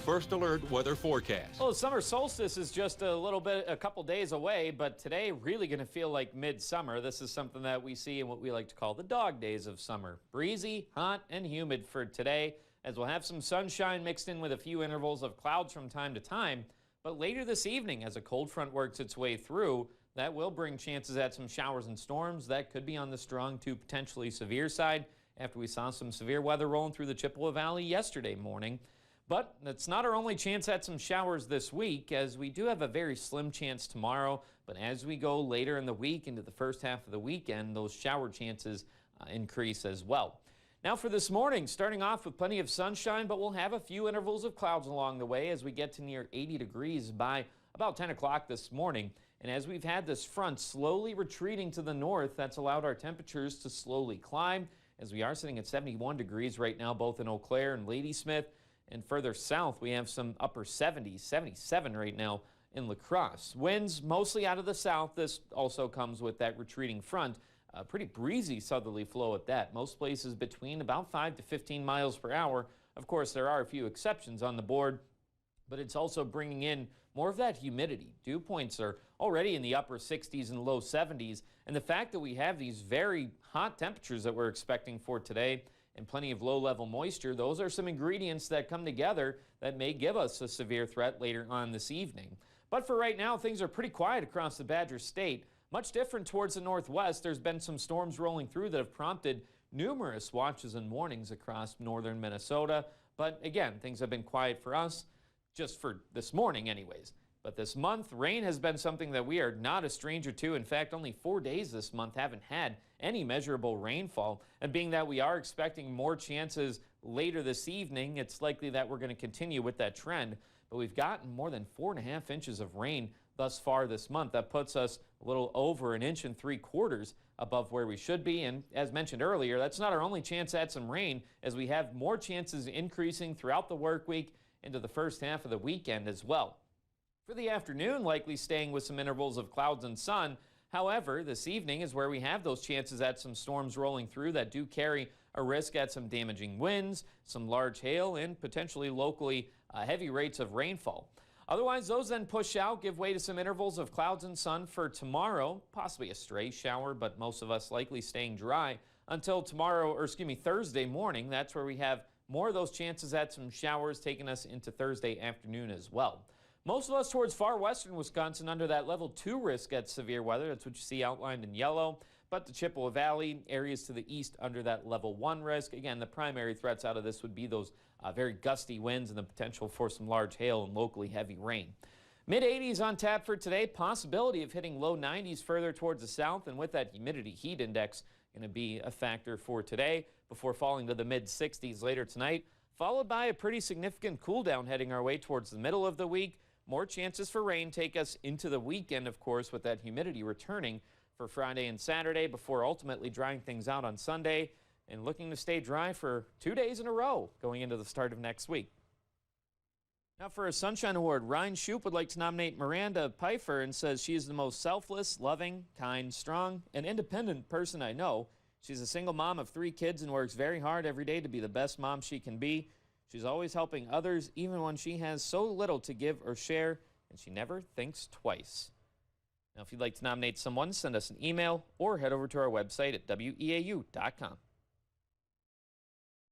First Alert weather forecast. Well, the summer solstice is just a couple days away, but today really going to feel like midsummer. This is something that we see in what we like to call the dog days of summer. Breezy, hot, and humid for today, as we'll have some sunshine mixed in with a few intervals of clouds from time to time. But later this evening, as a cold front works its way through, that will bring chances at some showers and storms that could be on the strong to potentially severe side after we saw some severe weather rolling through the Chippewa Valley yesterday morning. But that's not our only chance at some showers this week, as we do have a very slim chance tomorrow. But as we go later in the week into the first half of the weekend, those shower chances increase as well. Now for this morning, starting off with plenty of sunshine, but we'll have a few intervals of clouds along the way as we get to near 80 degrees by about 10 o'clock this morning. And as we've had this front slowly retreating to the north, that's allowed our temperatures to slowly climb, as we are sitting at 71 degrees right now, both in Eau Claire and Ladysmith. And further south, we have some upper 70s, 77 right now in La Crosse. Winds mostly out of the south. This also comes with that retreating front. A pretty breezy southerly flow at that. Most places between about 5 to 15 miles per hour. Of course, there are a few exceptions on the board, but it's also bringing in more of that humidity. Dew points are already in the upper 60s and low 70s. And the fact that we have these very hot temperatures that we're expecting for today and plenty of low-level moisture, those are some ingredients that come together that may give us a severe threat later on this evening. But for right now, things are pretty quiet across the Badger State. Much different towards the northwest. There's been some storms rolling through that have prompted numerous watches and warnings across northern Minnesota. But again, things have been quiet for us, just for this morning anyways. But this month, rain has been something that we are not a stranger to. In fact, only 4 days this month haven't had any measurable rainfall. And being that we are expecting more chances later this evening, it's likely that we're going to continue with that trend. But we've gotten more than 4.5 inches of rain thus far this month. That puts us a little over 1.75 inches above where we should be. And as mentioned earlier, that's not our only chance at some rain, as we have more chances increasing throughout the work week into the first half of the weekend as well. For the afternoon, likely staying with some intervals of clouds and sun. However, this evening is where we have those chances at some storms rolling through that do carry a risk at some damaging winds, some large hail, and potentially locally heavy rates of rainfall. Otherwise, those then push out, give way to some intervals of clouds and sun for tomorrow, possibly a stray shower, but most of us likely staying dry until Thursday morning. That's where we have more of those chances at some showers, taking us into Thursday afternoon as well. Most of us towards far western Wisconsin under that level 2 risk at severe weather. That's what you see outlined in yellow. But the Chippewa Valley, areas to the east under that level 1 risk. Again, the primary threats out of this would be those very gusty winds and the potential for some large hail and locally heavy rain. Mid-80s on tap for today. Possibility of hitting low 90s further towards the south. And with that humidity heat index going to be a factor for today before falling to the mid-60s later tonight. Followed by a pretty significant cool down heading our way towards the middle of the week. More chances for rain take us into the weekend, of course, with that humidity returning for Friday and Saturday before ultimately drying things out on Sunday and looking to stay dry for 2 days in a row going into the start of next week. Now for a Sunshine Award, Ryan Shoup would like to nominate Miranda Pfeiffer and says she is the most selfless, loving, kind, strong, and independent person I know. She's a single mom of 3 kids and works very hard every day to be the best mom she can be. She's always helping others, even when she has so little to give or share, and she never thinks twice. Now, if you'd like to nominate someone, send us an email or head over to our website at weau.com.